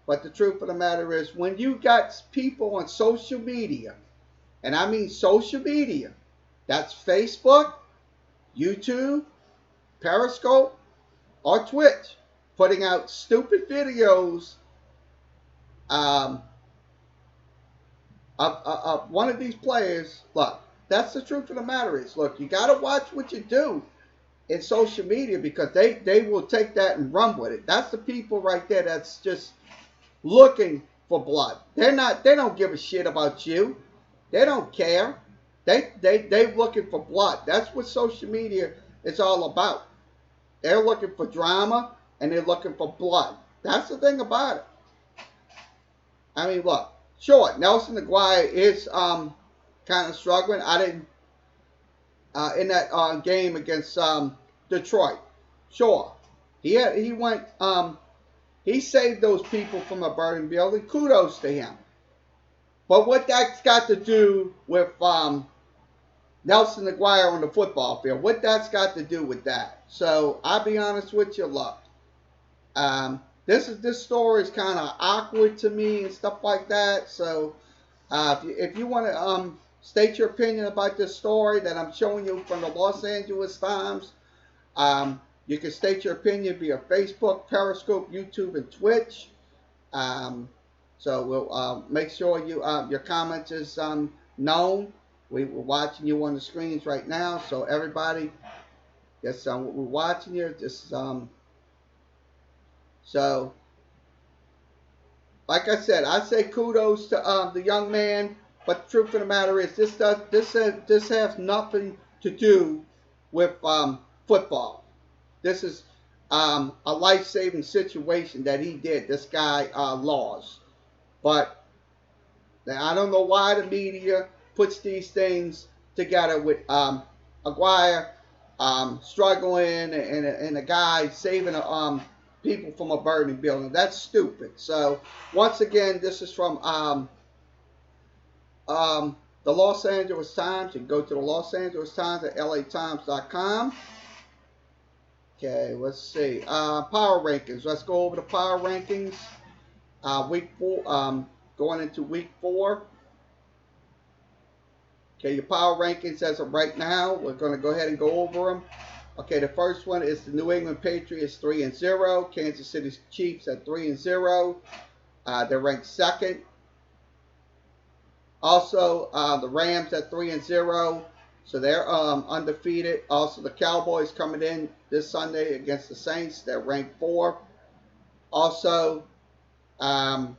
But the truth of the matter is, when you got people on social media, and I mean social media, that's Facebook, YouTube, Periscope, or Twitch, putting out stupid videos of one of these players. Look, that's the truth of the matter is, look, you got to watch what you do in social media, because they will take that and run with it. That's the people right there that's just looking for blood. They don't give a shit about you. They don't care. They're looking for blood. That's what social media is all about. They're looking for drama and they're looking for blood. That's the thing about it. I mean, look, sure, Nelson Aguirre is kind of struggling. I didn't in that game against Detroit. Sure, he saved those people from a burning building. Kudos to him. But what that's got to do with Nelson Aguirre on the football field, what that's got to do with that? So I'll be honest with you, look, this story is kind of awkward to me and stuff like that. So if you want to state your opinion about this story that I'm showing you from the Los Angeles Times, You can state your opinion via Facebook, Periscope, YouTube, and Twitch. So we'll make sure your comments is known. We're watching you on the screens right now, so everybody, yes, we're watching you. Just so, like I said, I say kudos to the young man. But the truth of the matter is, this has nothing to do with football. This is a life-saving situation that he did. This guy lost, but I don't know why the media puts these things together with Aguirre struggling and a guy saving people from a burning building. That's stupid. So once again, this is from the Los Angeles Times. You can go to the Los Angeles Times at latimes.com. Okay, let's see. Power rankings. Let's go over the power rankings. Week 4. Going into week 4. Okay, your power rankings as of right now. We're going to go ahead and go over them. Okay, the first one is the New England Patriots 3-0. Kansas City Chiefs at 3-0. They're ranked second. Also, the Rams at 3-0. So they're undefeated. Also, the Cowboys coming in this Sunday against the Saints. They're ranked 4. Also, the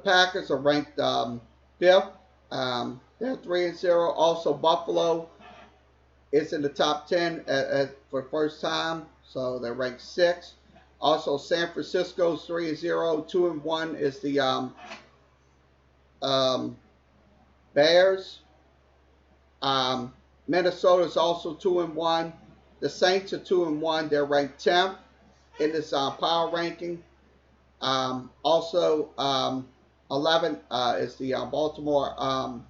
Packers are ranked 5th. They're 3-0. Also, Buffalo is in the top 10 for the first time. So they're ranked 6th. Also, San Francisco's 3-0. 2-1 is the Bears. Minnesota's also 2-1. The Saints are 2-1. They're ranked 10th in this power ranking. Also, 11 is the Baltimore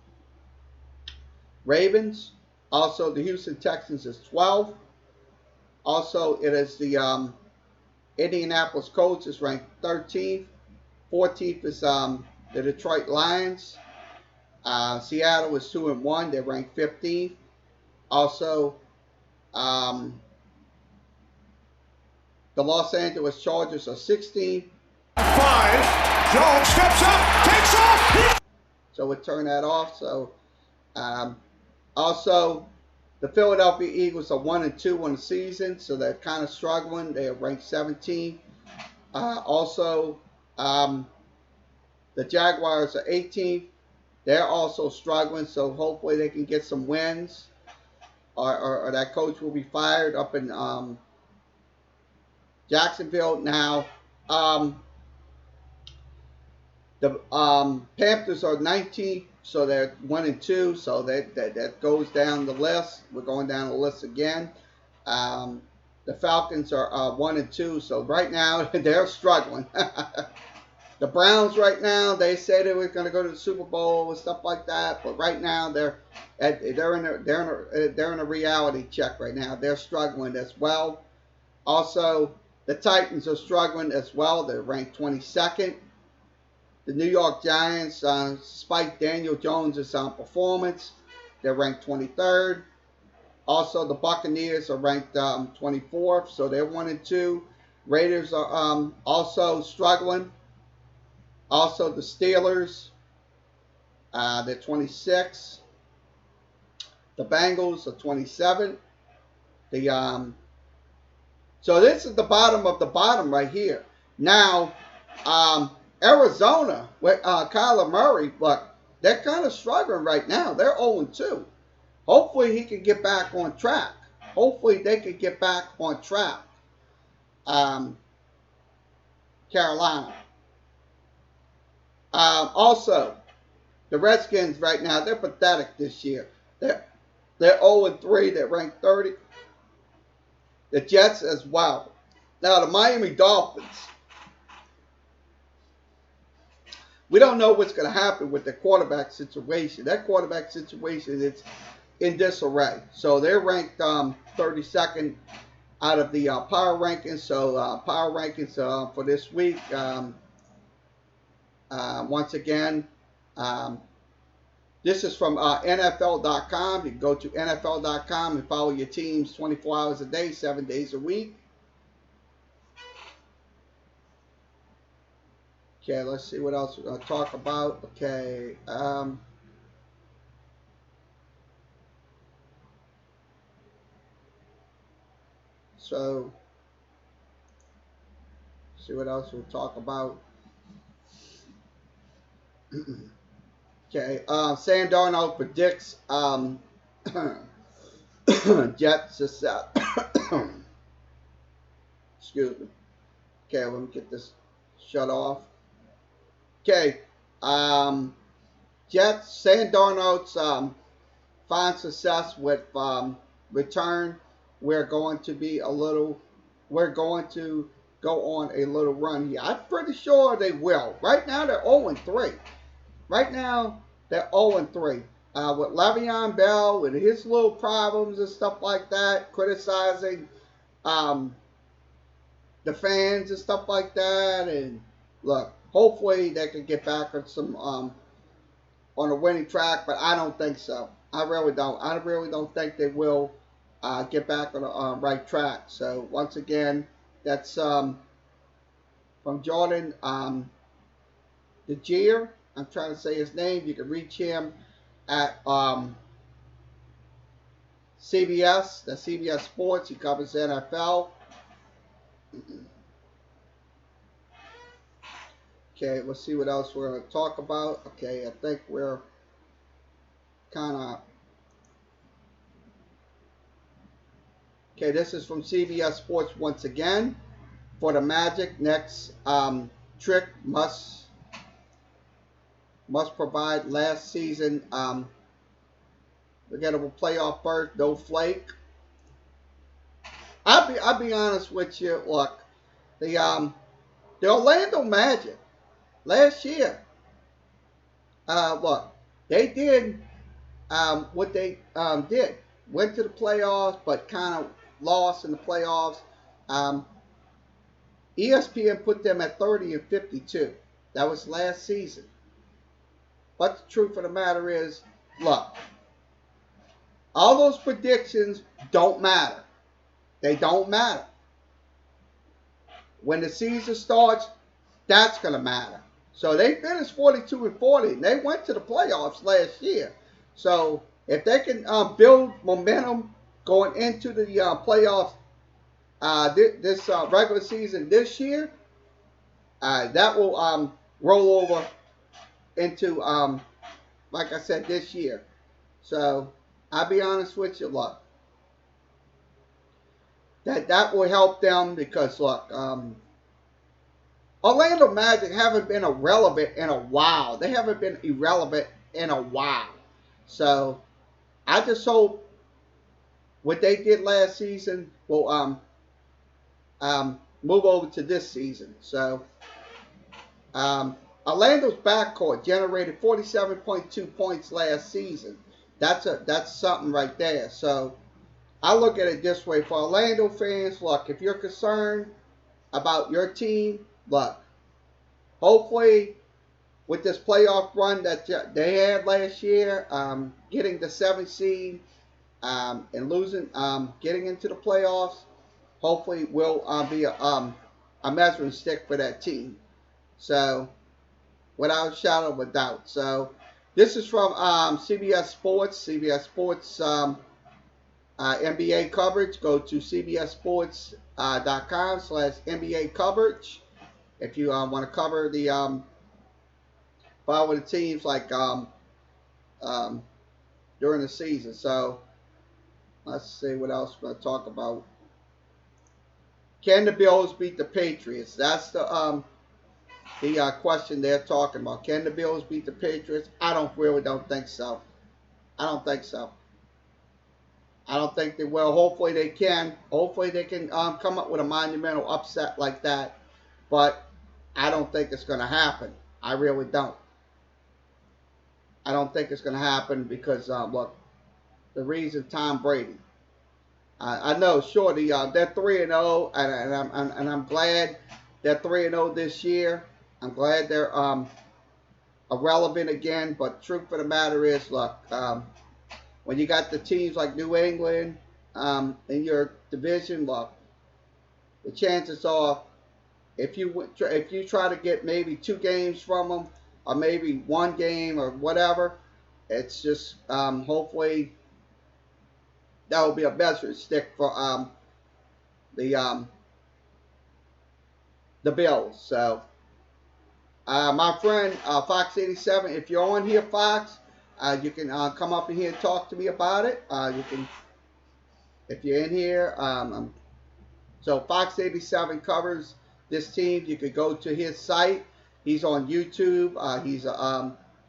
Ravens. Also, the Houston Texans is 12. Also, it is the Indianapolis Colts is ranked 13th. 14th is the Detroit Lions. Seattle is 2-1. They're ranked 15th. Also, the Los Angeles Chargers are 16th. 5. Jones steps up, takes off. So we'll turn that off. So, also, the Philadelphia Eagles are 1-2 on the season, so they're kind of struggling. They are ranked 17th. Also, the Jaguars are 18th. They're also struggling, so hopefully they can get some wins, or that coach will be fired up in Jacksonville. Now, the Panthers are 19th, so they're 1-2, so that goes down the list. We're going down the list again. The Falcons are 1-2, so right now they're struggling. The Browns right now, they say they were going to go to the Super Bowl and stuff like that, but right now they're in a reality check right now. They're struggling as well. Also, the Titans are struggling as well. They're ranked 22nd. The New York Giants, despite Daniel Jones' performance, they're ranked 23rd. Also, the Buccaneers are ranked 24th, so they're 1-2. Raiders are also struggling. Also, the Steelers, they're 26. The Bengals are 27. So this is the bottom of the bottom right here. Now, Arizona with Kyler Murray, but they're kind of struggling right now. They're 0-2. Hopefully he can get back on track. Hopefully they can get back on track. Carolina. Also, the Redskins right now, they're pathetic this year. They're 0-3. They're ranked 30. The Jets as well. Now, the Miami Dolphins. We don't know what's going to happen with the quarterback situation. That quarterback situation is in disarray. So they're ranked 32nd out of the power rankings. So power rankings for this week. Once again, the This is from NFL.com. You can go to NFL.com and follow your teams 24 hours a day, 7 days a week. Okay, let's see what else we're going to talk about. Okay. So, see what else we'll talk about. Okay. Sam Darnold predicts Jets to set. Excuse me. Okay, let me get this shut off. Okay. Jets, Sam Darnold's find success with return. We're going to go on a little run here. I'm pretty sure they will. Right now they're 0-3. Right now they're 0-3. With Le'Veon Bell and his little problems and stuff like that, criticizing the fans and stuff like that. And look, hopefully they can get back on some on a winning track, but I don't think so. I really don't. I really don't think they will get back on the right track. So once again, that's from Jordan DeGier. I'm trying to say his name. You can reach him at CBS. That's CBS Sports. He covers the NFL. Okay, let's see what else we're going to talk about. Okay, I think we're kind of... Okay, this is from CBS Sports once again. For the Magic, next trick must provide last season forgettable playoff berth, no flake. I'll be honest with you. Look, the Orlando Magic last year, look, they did what they did. Went to the playoffs, but kind of lost in the playoffs. ESPN put them at 30-52. That was last season. But the truth of the matter is, look, all those predictions don't matter. They don't matter. When the season starts, that's going to matter. So they finished 42-40, and they went to the playoffs last year. So if they can build momentum going into the playoffs this regular season this year, that will roll over into, like I said, this year. So I'll be honest with you, look, that will help them because, look, Orlando Magic haven't been irrelevant in a while. They haven't been irrelevant in a while. So I just hope what they did last season will move over to this season. So Orlando's backcourt generated 47.2 points last season. That's something right there. So I look at it this way. For Orlando fans, look, if you're concerned about your team, look, hopefully with this playoff run that they had last year, getting the 7th seed and losing, getting into the playoffs, hopefully will be a measuring stick for that team. So without a shadow of a doubt. So this is from CBS Sports. CBS Sports NBA coverage. Go to cbssports.com/NBA coverage if you want to cover the follow the teams like during the season. So let's see what else we're going to talk about. Can the Bills beat the Patriots? That's the question they're talking about. Can the Bills beat the Patriots? I don't think so. I don't think so. I don't think they will. Hopefully they can. Hopefully they can come up with a monumental upset like that. But I don't think it's going to happen. I really don't. I don't think it's going to happen because, look, the reason Tom Brady. I know, sure, they're 3-0, and I'm glad they're 3-0 this year. I'm glad they're irrelevant again. But truth of the matter is, look, when you got the teams like New England in your division, look, the chances are if you try to get maybe 2 games from them, or maybe 1 game or whatever, it's just hopefully that will be a measuring stick for the um, the Bills. So my friend Fox 87, if you're on here, Fox, you can come up in here and talk to me about it. You can, if you're in here. So Fox 87 covers this team. You could go to his site. He's on YouTube.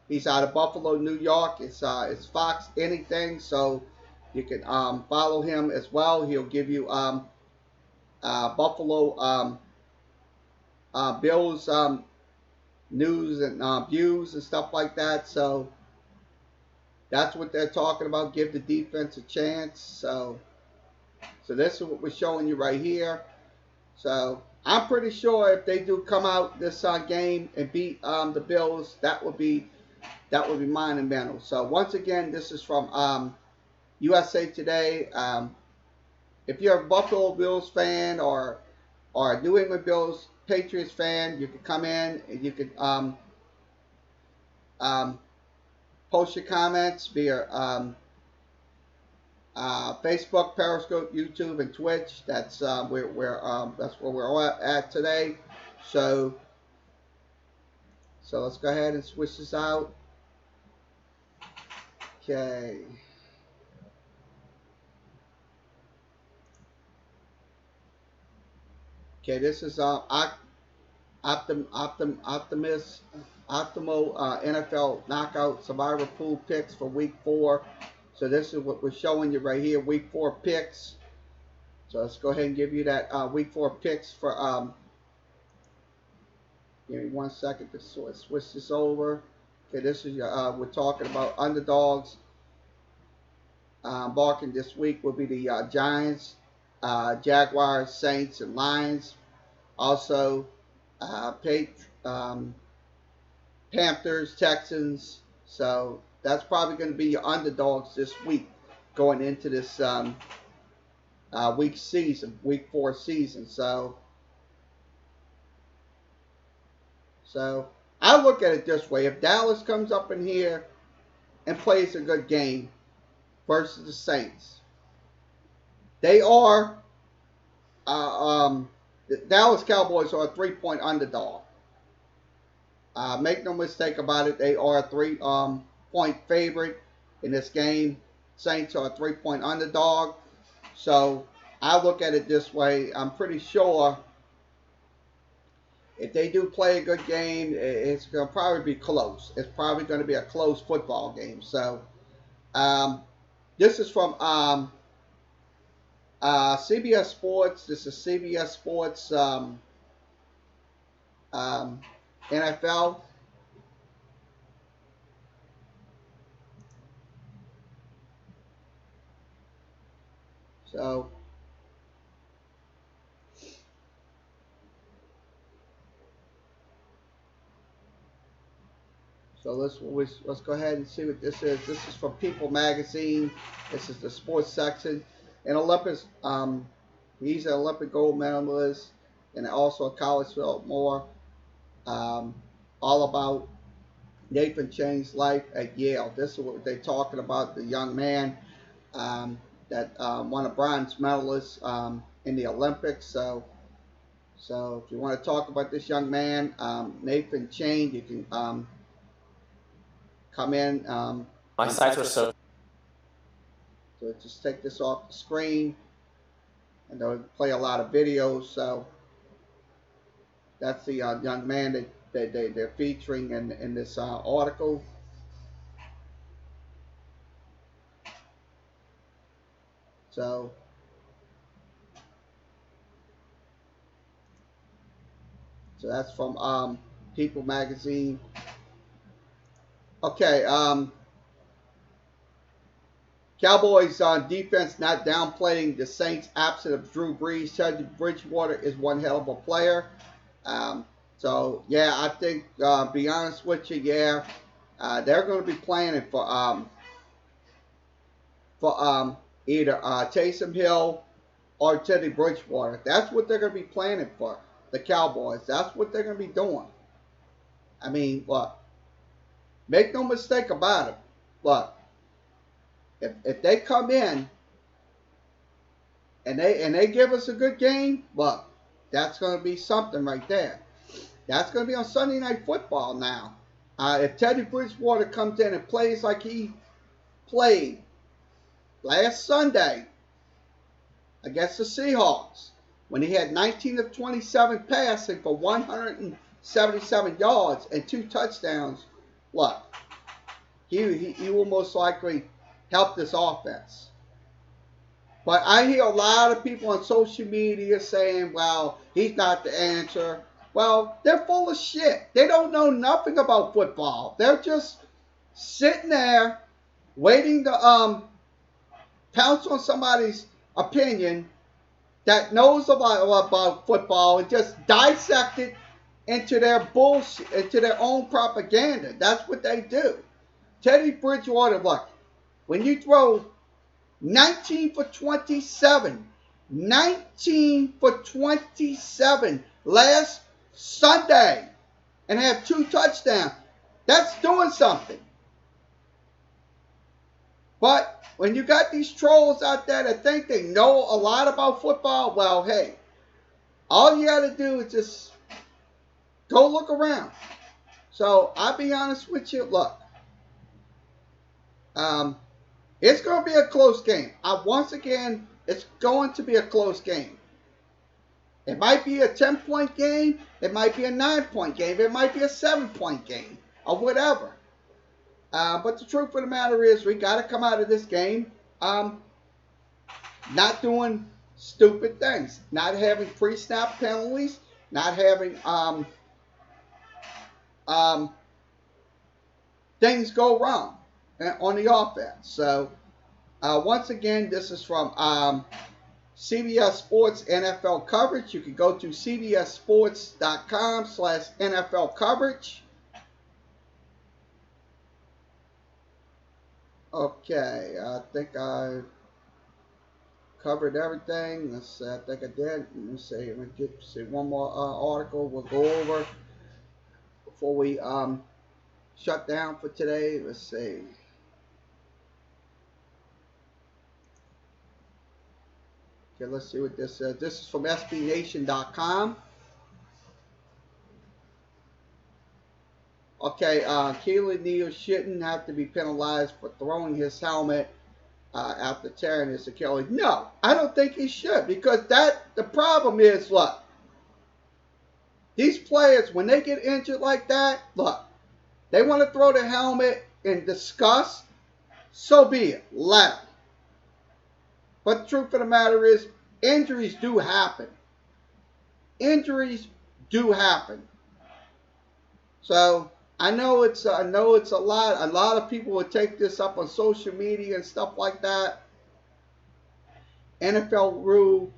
He's out of Buffalo, New York. It's Fox Anything. So you can follow him as well. He'll give you Buffalo Bills news and views and stuff like that. So that's what they're talking about. Give the defense a chance. So this is what we're showing you right here. So I'm pretty sure if they do come out this game and beat the Bills, that would be monumental. So once again, this is from USA Today. If you're a Buffalo Bills fan or a New England Bills Patriots fan, you can come in and you can post your comments via Facebook, Periscope, YouTube, and Twitch. That's where we're at today. So let's go ahead and switch this out. Okay. Okay, this is Optimal NFL Knockout Survivor Pool picks for Week 4. So this is what we're showing you right here, Week 4 picks. So let's go ahead and give you that Week 4 picks for. Give me 1 second to switch this over. Okay, this is we're talking about underdogs. Barking this week will be the Giants, Jaguars, Saints, and Lions. Also, Panthers, Texans. So that's probably going to be your underdogs this week going into this Week 4 season. So I look at it this way: if Dallas comes up in here and plays a good game versus the Saints, they are the Dallas Cowboys are a 3-point underdog. Make no mistake about it, they are a 3-point favorite in this game. Saints are a 3-point underdog. So I look at it this way: I'm pretty sure if they do play a good game, it's going to probably be close. It's probably going to be a close football game. So this is from CBS Sports. This is CBS Sports NFL. So let's go ahead and see what this is. This is from People Magazine. This is the sports section. And Olympus, he's an Olympic gold medalist and also a college sophomore. All about Nathan Chain's life at Yale. This is what they're talking about. The young man that won a bronze medalist in the Olympics. So if you want to talk about this young man, Nathan Chain, you can come in. My sites were so just take this off the screen, and they'll play a lot of videos. So that's the young man that they're featuring in this article. So that's from People Magazine. Okay, Cowboys on defense not downplaying the Saints' absence of Drew Brees. Teddy Bridgewater is one hell of a player. So yeah, I think be honest with you, yeah, they're going to be planning for either Taysom Hill or Teddy Bridgewater. That's what they're going to be planning for the Cowboys. That's what they're going to be doing. I mean, look, make no mistake about it. Look, if they come in and they give us a good game, look, that's going to be something right there. That's going to be on Sunday Night Football now. If Teddy Bridgewater comes in and plays like he played last Sunday against the Seahawks, when he had 19 of 27 passing for 177 yards and 2 touchdowns, look, he will most likely help this offense. But I hear a lot of people on social media saying, well, he's not the answer. Well, they're full of shit. They don't know nothing about football. They're just sitting there waiting to pounce on somebody's opinion that knows about football and just dissect it into their bullshit, into their own propaganda. That's what they do. Teddy Bridgewater, look, when you throw 19 for 27, 19 for 27 last Sunday and have 2 touchdowns, that's doing something. But when you got these trolls out there that think they know a lot about football, well, hey, all you got to do is just go look around. So I'll be honest with you. Look, it's going to be a close game. Once again, it's going to be a close game. It might be a 10-point game. It might be a 9-point game. It might be a 7-point game or whatever. But the truth of the matter is we got to come out of this game not doing stupid things. Not having pre-snap penalties. Not having things go wrong on the offense. So, once again, this is from CBS Sports NFL coverage. You can go to cbssports.com/NFL coverage. Okay, I think I covered everything. Let's see, I think I did. Let me see. Let me see one more article we'll go over before we shut down for today. Let's see. Okay, let's see what this says. This is from SBNation.com. Okay, Keelan Neal shouldn't have to be penalized for throwing his helmet after tearing his Achilles. No, I don't think he should, because the problem is, look, these players, when they get injured like that, look, they want to throw the helmet in disgust, so be it, let them. But the truth of the matter is, injuries do happen. Injuries do happen. So I know it's a lot. A lot of people would take this up on social media and stuff like that. NFL rule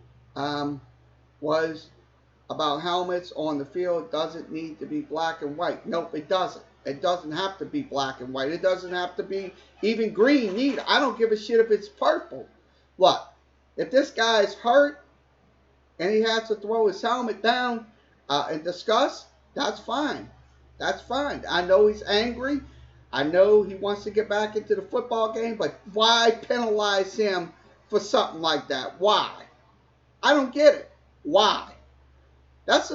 was about helmets on the field doesn't need to be black and white. Nope, it doesn't. It doesn't have to be black and white. It doesn't have to be even green either. I don't give a shit if it's purple. Look, if this guy's hurt and he has to throw his helmet down in disgust, that's fine. That's fine. I know he's angry. I know he wants to get back into the football game, but why penalize him for something like that? Why? I don't get it. Why? That's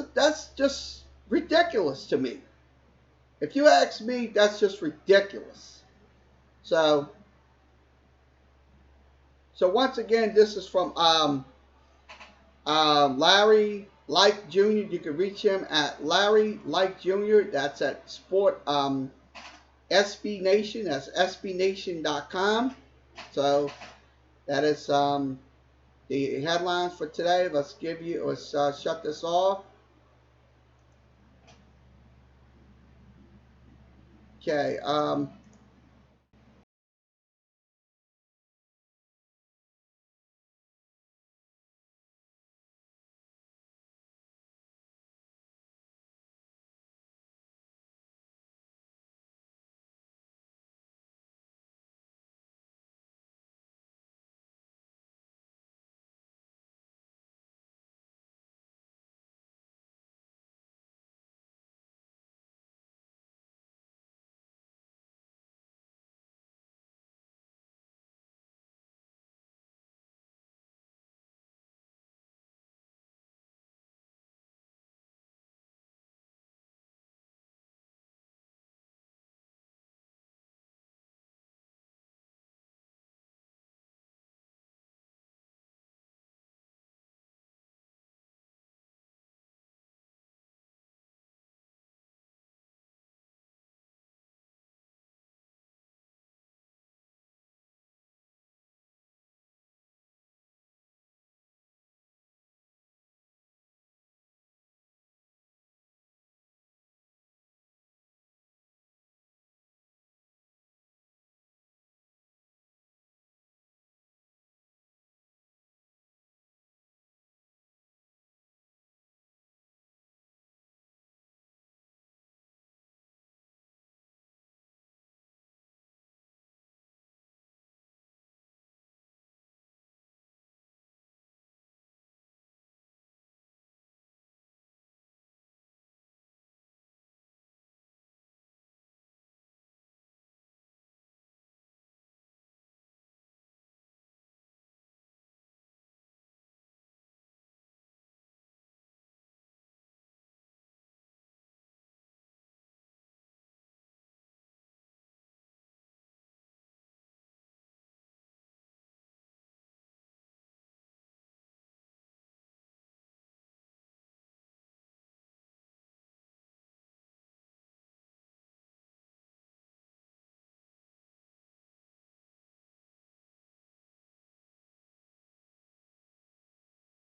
just ridiculous to me. If you ask me, that's just ridiculous. So once again, this is from Larry Like Jr. You can reach him at Larry Like Jr. That's at Sport SB Nation. That's SBNation.com. So that is the headlines for today. Let's shut this off. Okay.